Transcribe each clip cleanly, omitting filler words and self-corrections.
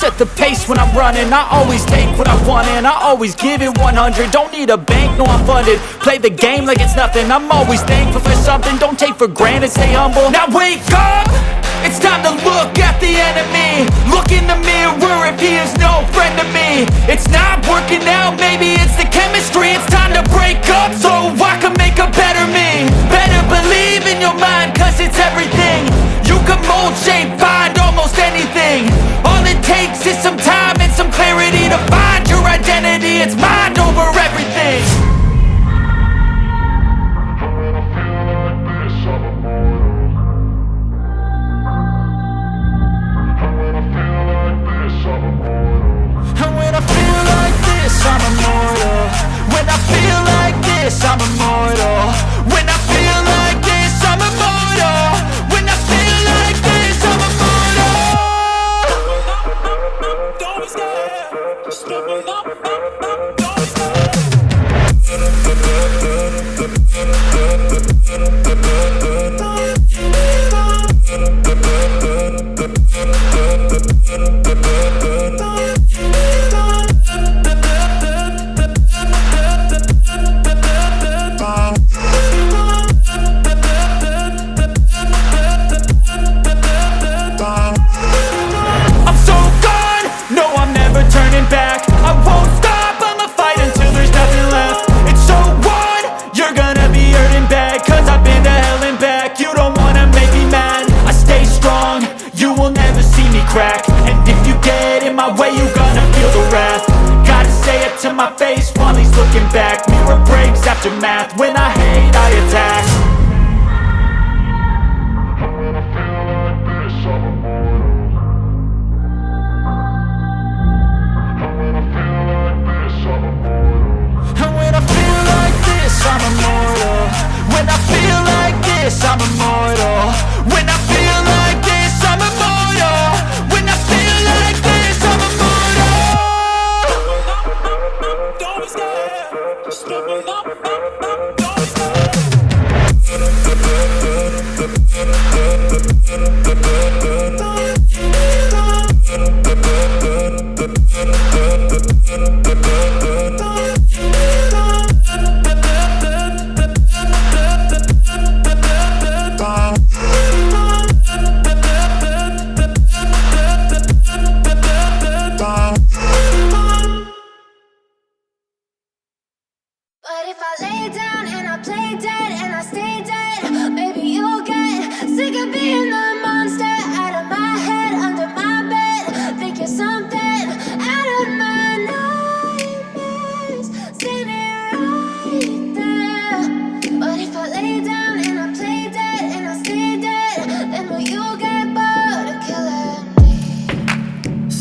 set the pace when I'm running. I always take what I want and I always give it 100. Don't need a bank, no I'm funded. Play the game like it's nothing. I'm always thankful for something. Don't take for granted, stay humble. Now wake up, it's time to look at the enemy. Look in the mirror if he is no friend to me. It's not working out, maybe it's the chemistry. It's time to break up so I can make a better me. Better believe in your mind, cause it's everything. You can mold, shape, find almost anything. All it takes is some time and some clarity to find your identity. It's mind over everything. And when I feel like this, I'm immortal. When I feel like this, I'm immortal. When I feel like this, I'm immortal. When I feel like this, I'm immortal. Don't be scared. Just don't crack. And if you get in my way, you gonna feel the wrath. Gotta say it to my face while he's looking back. Mirror breaks after math. When I hate, I attack. And when I feel like this, I'm immortal. And when I feel like this, I'm immortal. And when I feel like this, I'm immortal. When I feel like this, I'm immortal. When I feel like this, I'm immortal. When I feel like this, I'm immortal. Don't be scared. Just don't be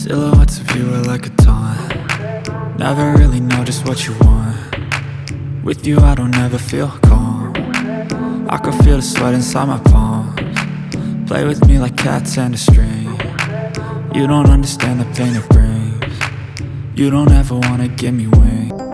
silhouettes of you are like a taunt. Never really know just what you want. With you I don't ever feel calm. I can feel the sweat inside my palms. Play with me like cats and a string. You don't understand the pain it brings. You don't ever wanna give me wings.